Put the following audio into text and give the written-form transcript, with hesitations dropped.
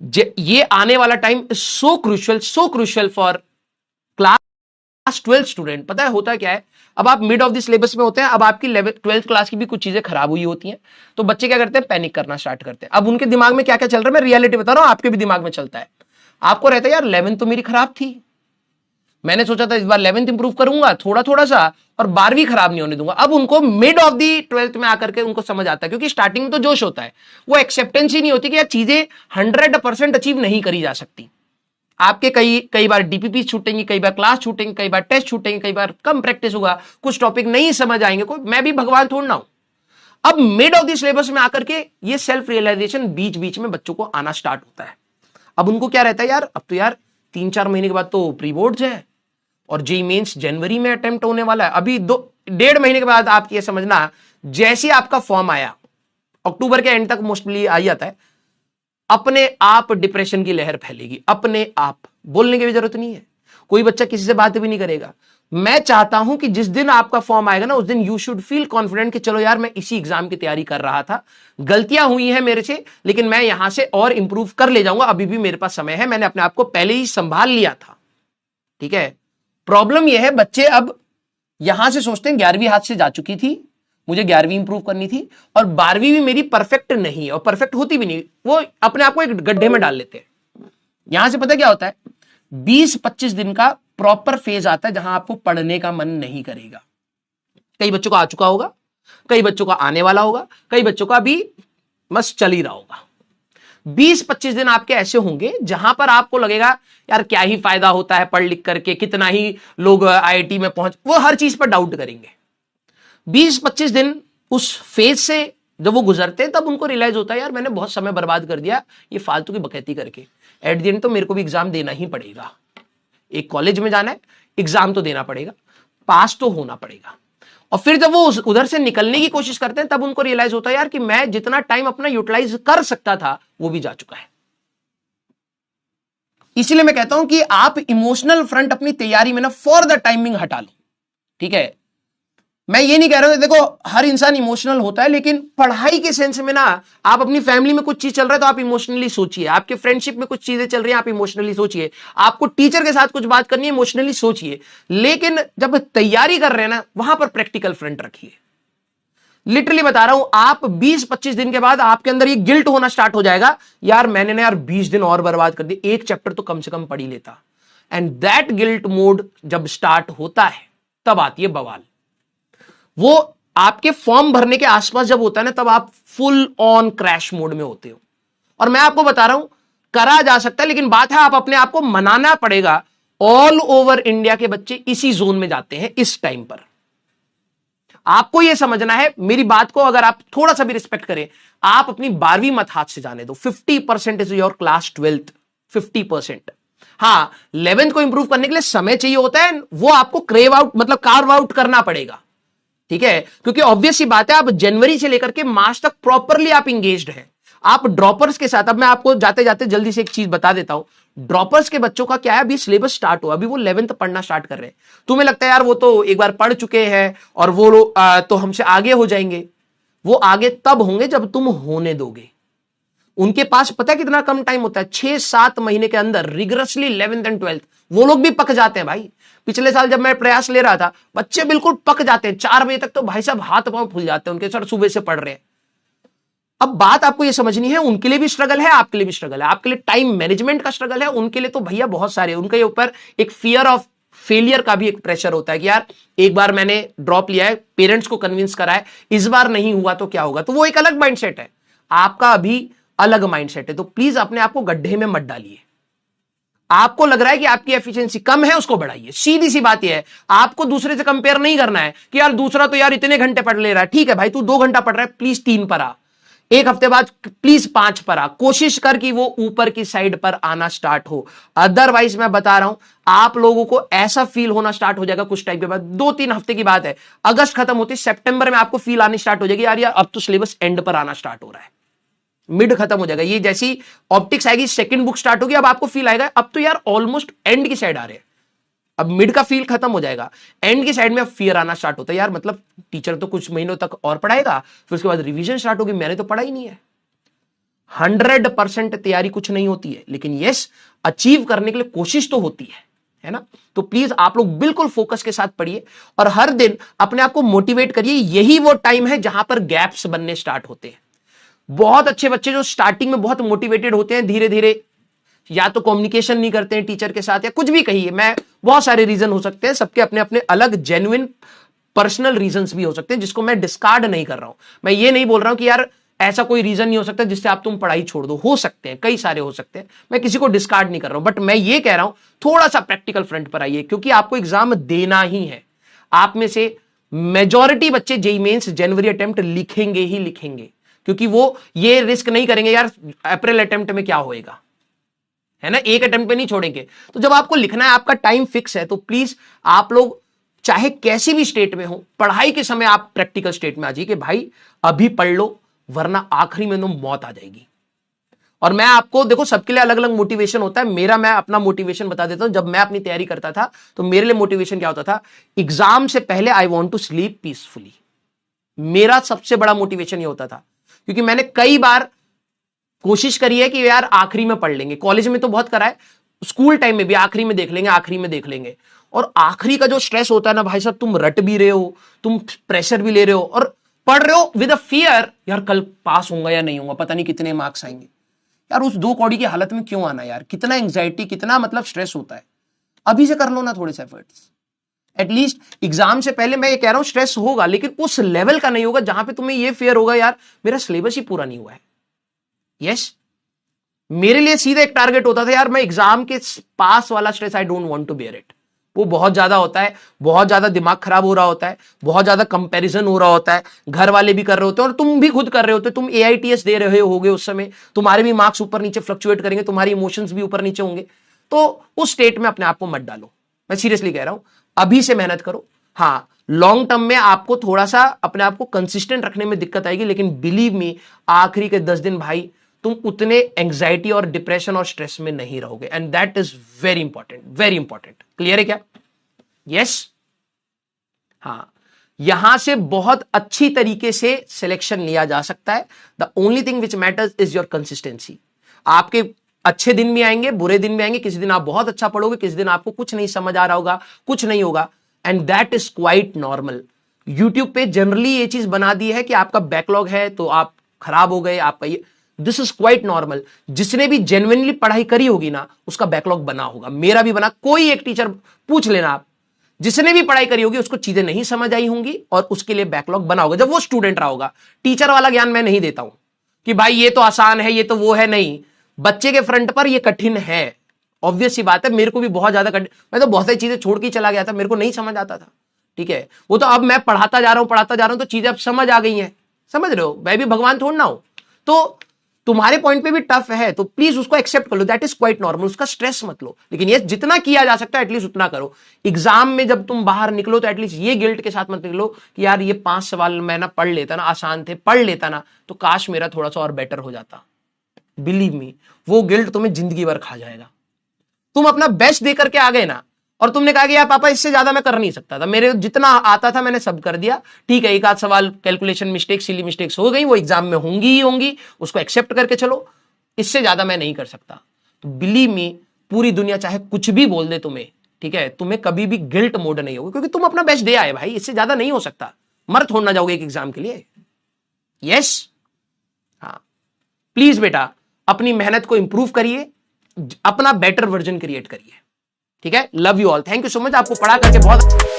ये आने वाला time so crucial for class 12 student. पता है होता क्या है, अब आप मिड ऑफ द सिलेबस में होते हैं, अब आपकी 12th क्लास की भी कुछ चीजें खराब हुई होती हैं, तो बच्चे क्या करते हैं, पैनिक करना स्टार्ट करते हैं। अब उनके दिमाग में क्या क्या चल रहा है, मैं रियलिटी बता रहा हूं, आपके भी दिमाग में चलता है। आपको रहता है यार 11th तो मेरी खराब थी, मैंने सोचा था इस बार 11th इंप्रूव करूंगा थोड़ा थोड़ा सा, और 12वीं खराब नहीं होने दूंगा। अब उनको मिड ऑफ दी 12th में आकर के उनको समझ आता है, क्योंकि स्टार्टिंग में तो जोश होता है, वो एक्सेप्टेंस ही नहीं होती कि यार चीजें 100% अचीव नहीं करी जा सकती। आपके कई बार डीपीपी छूटेंगी, कई बार क्लास छूटेंगे, कई बार टेस्ट छूटेंगे, कई बार कम प्रैक्टिस होगा, कुछ टॉपिक नहीं समझ आएंगे, कोई मैं भी भगवान थोड़ा ना हूं। अब मिड ऑफ द सिलेबस में आकर के ये सेल्फ रियलाइजेशन बीच बीच में बच्चों को आना स्टार्ट होता है। अब उनको क्या रहता है यार, अब तो यार 3-4 महीने के बाद तो प्री बोर्ड्स है, और जेईई मेंस जनवरी में अटेम्प्ट होने वाला है। अभी 1.5 महीने के बाद आप ये समझना, जैसे आपका फॉर्म आया, अक्टूबर के एंड तक मोस्टली आ जाता है, अपने आप डिप्रेशन की लहर फैलेगी, अपने आप। बोलने की भी जरूरत नहीं है, कोई बच्चा किसी से बात भी नहीं करेगा। मैं चाहता हूं कि जिस दिन आपका फॉर्म आएगा ना, उस दिन यू शुड फील कॉन्फिडेंट कि चलो यार मैं इसी एग्जाम की तैयारी कर रहा था, गलतियां हुई हैं मेरे से, लेकिन मैं यहां से और इंप्रूव कर ले जाऊंगा, अभी भी मेरे पास समय है, मैंने अपने आप को पहले ही संभाल लिया था। ठीक है, प्रॉब्लम यह है बच्चे अब यहां से सोचते हैं 11वीं हाथ से जा चुकी थी, मुझे 11वीं इंप्रूव करनी थी, और 12वीं भी मेरी परफेक्ट नहीं है, और परफेक्ट होती भी नहीं, वो अपने आप को एक गड्ढे में डाल लेते हैं। यहां से पता क्या होता है, 20-25 दिन का प्रॉपर फेज आता है जहां आपको पढ़ने का मन नहीं करेगा। कई बच्चों का आ चुका होगा, कई बच्चों का आने वाला होगा, कई बच्चों का भी बस चल ही रहा होगा। 20-25 दिन आपके ऐसे होंगे जहां पर आपको लगेगा यार क्या ही फायदा होता है पढ़ लिख करके, कितना ही लोग आईआईटी में पहुंच, वो हर चीज पर डाउट करेंगे। 20-25 दिन उस फेज से जब वो गुजरते हैं, तब उनको रियलाइज होता है यार मैंने बहुत समय बर्बाद कर दिया ये फालतू की बकैती करके, एट द एंड तो मेरे को भी एग्जाम देना ही पड़ेगा। एक कॉलेज में जाना है, एग्जाम तो देना पड़ेगा, पास तो होना पड़ेगा। और फिर जब वो उधर से निकलने की कोशिश करते हैं, तब उनको रियलाइज होता है यार कि मैं जितना टाइम अपना यूटिलाइज कर सकता था वो भी जा चुका है। इसीलिए मैं कहता हूं कि आप इमोशनल फ्रंट अपनी तैयारी में ना फॉर द टाइमिंग हटा लो। ठीक है, मैं ये नहीं कह रहा हूं, देखो हर इंसान इमोशनल होता है, लेकिन पढ़ाई के सेंस में ना, आप अपनी फैमिली में कुछ चीज चल रहा है तो आप इमोशनली सोचिए, आपके फ्रेंडशिप में कुछ चीजें चल रही हैं आप इमोशनली सोचिए, आपको टीचर के साथ कुछ बात करनी है इमोशनली सोचिए, लेकिन जब तैयारी कर रहे हैं ना, वहां पर प्रैक्टिकल फ्रंट रखिए। लिटरली बता रहा हूं, आप 20-25 दिन के बाद आपके अंदर ये गिल्ट होना स्टार्ट हो जाएगा, यार मैंने ना यार 20 दिन और बर्बाद कर दिए, एक चैप्टर तो कम से कम पढ़ ही लेता। एंड दैट गिल्ट मोड जब स्टार्ट होता है, तब आती है बवाल। वो आपके फॉर्म भरने के आसपास जब होता है ना, तब आप फुल ऑन क्रैश मोड में होते हो। और मैं आपको बता रहा हूं, करा जा सकता है, लेकिन बात है आप अपने आप को मनाना पड़ेगा। ऑल ओवर इंडिया के बच्चे इसी जोन में जाते हैं इस टाइम पर। आपको यह समझना है, मेरी बात को अगर आप थोड़ा सा भी रिस्पेक्ट करें, आप अपनी 12वीं मत हाथ से जाने दो। 50% इज योर क्लास 12th, 50%। हाँ, 11th को इंप्रूव करने के लिए समय चाहिए होता है, वो आपको क्रेव आउट मतलब कार्व आउट करना पड़ेगा। ठीक है, क्योंकि ऑब्वियस सी बात है, आप जनवरी से लेकर के मार्च तक प्रॉपरली आप इंगेज्ड हैं। आप ड्रॉपर्स के साथ, अब मैं आपको जाते जाते जल्दी से एक चीज बता देता हूं, ड्रॉपर्स के बच्चों का क्या है, अभी सिलेबस स्टार्ट हुआ, अभी वो 11th पढ़ना स्टार्ट कर रहे हैं। तुम्हें लगता है यार वो तो एक बार पढ़ चुके हैं और वो तो हमसे आगे हो जाएंगे। वो आगे तब होंगे जब तुम होने दोगे। उनके पास पता है कितना कम टाइम होता है, 6-7 महीने के अंदर रिगरसली 11th एंड 12th वो लोग भी पक जाते हैं भाई। पिछले साल जब मैं प्रयास ले रहा था, बच्चे बिल्कुल पक जाते हैं, 4 बजे तक तो भाई साहब हाथ पांव फूल जाते हैं उनके, सर सुबह से पढ़ रहे हैं। अब बात आपको यह समझनी है, उनके लिए भी स्ट्रगल है, आपके लिए भी स्ट्रगल है, आपके लिए टाइम मैनेजमेंट का स्ट्रगल है, उनके लिए तो भैया बहुत सारे, उनके ऊपर एक फियर ऑफ फेलियर का भी एक प्रेशर होता है कि यार एक बार मैंने ड्रॉप लिया है, पेरेंट्स को कन्विंस करा है, इस बार नहीं हुआ तो क्या होगा। तो वो एक अलग माइंडसेट है, आपका अभी अलग माइंडसेट है। तो प्लीज अपने आप को गड्ढे में मत डालिए। आपको लग रहा है कि आपकी एफिशिएंसी कम है, उसको बढ़ाइए। सीधी सी बात यह है, आपको दूसरे से कंपेयर नहीं करना है कि यार दूसरा तो यार इतने घंटे पढ़ ले रहा है, ठीक है भाई तू 2 घंटा पढ़ रहा है, प्लीज 3 पर आ, एक हफ्ते बाद प्लीज 5 पर आ, कोशिश कर कि वो ऊपर की साइड पर आना स्टार्ट हो। अदरवाइज मैं बता रहा हूं, आप लोगों को ऐसा फील होना स्टार्ट हो जाएगा कुछ टाइम के बाद, 2-3 हफ्ते की बात है, अगस्त खत्म होती, सितंबर में आपको फील आनी स्टार्ट हो जाएगी, यार अब तो सिलेबस एंड पर आना स्टार्ट हो रहा है, मिड खत्म हो जाएगा। ये जैसी ऑप्टिक्स आएगी, सेकंड बुक स्टार्ट होगी, अब आपको फील आएगा अब तो यार ऑलमोस्ट एंड की साइड आ रहे हैं, अब मिड का फील खत्म हो जाएगा, एंड की साइड में अब फियर आना स्टार्ट होता है, यार मतलब टीचर तो कुछ महीनों तक और पढ़ाएगा, फिर उसके बाद रिवीजन स्टार्ट होगी, मैंने तो पढ़ा ही नहीं है। 100% तैयारी कुछ नहीं होती है, लेकिन यस, अचीव करने के लिए कोशिश तो होती है ना। तो प्लीज आप लोग बिल्कुल फोकस के साथ पढ़िए और हर दिन अपने आप को मोटिवेट करिए। यही वो टाइम है जहां पर गैप्स बनने स्टार्ट होते हैं। बहुत अच्छे बच्चे जो स्टार्टिंग में बहुत मोटिवेटेड होते हैं, धीरे धीरे या तो कम्युनिकेशन नहीं करते हैं टीचर के साथ, या कुछ भी कहिए, मैं बहुत सारे रीजन हो सकते हैं, सबके अपने अपने अलग जेन्युइन पर्सनल रीजंस भी हो सकते हैं, जिसको मैं डिस्कार्ड नहीं कर रहा हूं। मैं ये नहीं बोल रहा हूं कि यार ऐसा कोई रीजन नहीं हो सकता जिससे आप तुम पढ़ाई छोड़ दो, हो सकते हैं, कई सारे हो सकते हैं, मैं किसी को डिस्कार्ड नहीं कर रहा हूं, बट मैं ये कह रहा हूं थोड़ा सा प्रैक्टिकल फ्रंट पर आइए, क्योंकि आपको एग्जाम देना ही है। आप में से मेजॉरिटी बच्चे जेईई मेंस जनवरी अटेम्प्ट लिखेंगे ही लिखेंगे, क्योंकि वो ये रिस्क नहीं करेंगे यार अप्रैल अटेम्प्ट में क्या होएगा, है ना, एक अटेम्प्ट पे नहीं छोड़ेंगे। तो जब आपको लिखना है, आपका टाइम फिक्स है, तो प्लीज आप लोग चाहे कैसी भी स्टेट में हो, पढ़ाई के समय आप प्रैक्टिकल स्टेट में आ जाइए कि भाई अभी पढ़ लो, वरना आखिरी में तो मौत आ जाएगी। और मैं आपको देखो, सबके लिए अलग अलग मोटिवेशन होता है। मैं अपना मोटिवेशन बता देता हूं। जब मैं अपनी तैयारी करता था तो मेरे लिए मोटिवेशन क्या होता था, एग्जाम से पहले I want to sleep peacefully. मेरा सबसे बड़ा मोटिवेशन ये होता था, क्योंकि मैंने कई बार कोशिश करी है कि यार आखिरी में पढ़ लेंगे, कॉलेज में तो बहुत करा है, स्कूल टाइम में भी आखिरी में देख लेंगे, आखिरी में देख लेंगे। और आखिरी का जो स्ट्रेस होता है ना भाई साहब, तुम रट भी रहे हो, तुम प्रेशर भी ले रहे हो और पढ़ रहे हो विद अ फियर, यार कल पास होगा या नहीं होगा, पता नहीं कितने मार्क्स आएंगे। यार उस 2 कौड़ी की हालत में क्यों आना यार, कितना एंग्जाइटी, कितना मतलब स्ट्रेस होता है। अभी से कर लो ना थोड़े से एफर्ट्स, एटलीस्ट एग्जाम से पहले। मैं ये कह रहा हूं स्ट्रेस होगा, लेकिन उस लेवल का नहीं होगा जहां पे तुम्हें ये फियर होगा यार मेरा सिलेबस ही पूरा नहीं हुआ है। यस, मेरे लिए सीधा एक टारगेट होता था यार, मैं एग्जाम के पास वाला stress I don't want to bear it. वो बहुत ज्यादा होता है, बहुत ज्यादा दिमाग खराब हो रहा होता है, बहुत ज्यादा कंपैरिजन हो रहा होता है, घर वाले भी कर रहे होते हैं और तुम भी खुद कर रहे होते हो। तुम AITS दे रहे होगे उस समय, तुम्हारे भी मार्क्स ऊपर नीचे फ्लक्चुएट करेंगे, तुम्हारी इमोशंस भी ऊपर नीचे होंगे। तो उस स्टेट में अपने आप को मत डालो, मैं सीरियसली कह रहा हूं, अभी से मेहनत करो। हाँ, लॉन्ग टर्म में आपको थोड़ा सा अपने आप को कंसिस्टेंट रखने में दिक्कत आएगी, लेकिन बिलीव मी आखिरी के 10 दिन भाई तुम उतने एंग्जाइटी और डिप्रेशन और स्ट्रेस में नहीं रहोगे, and that is very important, very important. Clear है क्या? यस। हाँ, यहां से बहुत अच्छी तरीके से सिलेक्शन लिया जा सकता है। The only thing which matters is your consistency. आपके अच्छे दिन भी आएंगे, बुरे दिन भी आएंगे, किसी दिन आप बहुत अच्छा पढ़ोगे, किसी दिन आपको कुछ नहीं समझ आ रहा होगा, कुछ नहीं होगा, and that is quite normal. YouTube पे जनरली ये चीज बना दी है कि आपका बैकलॉग है तो आप खराब हो गए, आपका ये, दिस इज क्वाइट नॉर्मल। जिसने भी जेन्युइनली पढ़ाई करी होगी ना, उसका बैकलॉग बना होगा, मेरा भी बना। कोई एक टीचर पूछ लेना आप, जिसने भी पढ़ाई करी होगी उसको चीजें नहीं समझ आई होंगी और उसके लिए बैकलॉग बना होगा जब वो स्टूडेंट रहा होगा। टीचर वाला ज्ञान मैं नहीं देता हूं कि भाई ये तो आसान है, ये तो वो है, नहीं। बच्चे के फ्रंट पर ये कठिन है, ऑब्वियस सी बात है। मेरे को भी बहुत ज्यादा कठिन, मैं तो बहुत सारी चीजें छोड़ के चला गया था, मेरे को नहीं समझ आता था, ठीक है। वो तो अब मैं पढ़ाता जा रहा हूं तो चीजें अब समझ आ गई हैं, समझ रहे हो। मैं भी भगवान थोड़ा ना हूं, तो तुम्हारे पॉइंट पे भी टफ है, तो प्लीज उसको एक्सेप्ट कर लो, दैट इज क्वाइट नॉर्मल। उसका स्ट्रेस मत लो, लेकिन ये जितना किया जा सकता है एटलीस्ट उतना करो। एग्जाम में जब तुम बाहर निकलो तो एटलीस्ट ये गिल्ट के साथ मत निकलो कि यार ये 5 सवाल मैं ना पढ़ लेता ना, आसान थे, पढ़ लेता ना तो काश मेरा थोड़ा सा और बेटर हो जाता। बिलीव मी, वो गिल्ट तुम्हें जिंदगी भर खा जाएगा। तुम अपना बेस्ट दे करके आ गए ना, और तुमने कहा कि यार पापा इससे ज्यादा मैं कर नहीं सकता था, मेरे जितना आता था मैंने सब कर दिया, ठीक है, एक आध सवाल कैलकुलेशन मिस्टेक, सिली मिस्टेक्स हो गई, वो एग्जाम में होंगी ही होंगी, उसको एक्सेप्ट करके चलो, इससे ज्यादा मैं नहीं कर सकता। तो बिलीव मी, पूरी दुनिया चाहे कुछ भी बोल दे तुम्हें, ठीक है, तुम्हें कभी भी गिल्ट मोड नहीं होगा, क्योंकि तुम अपना बेस्ट दे आए भाई, इससे ज्यादा नहीं हो सकता। मर थोड़ ना जाओगे एक एग्जाम के लिए। यस, हाँ, प्लीज बेटा अपनी मेहनत को इंप्रूव करिए, अपना बेटर वर्जन क्रिएट करिए, ठीक है। Love you all, thank you so much. आपको पढ़ा करके बहुत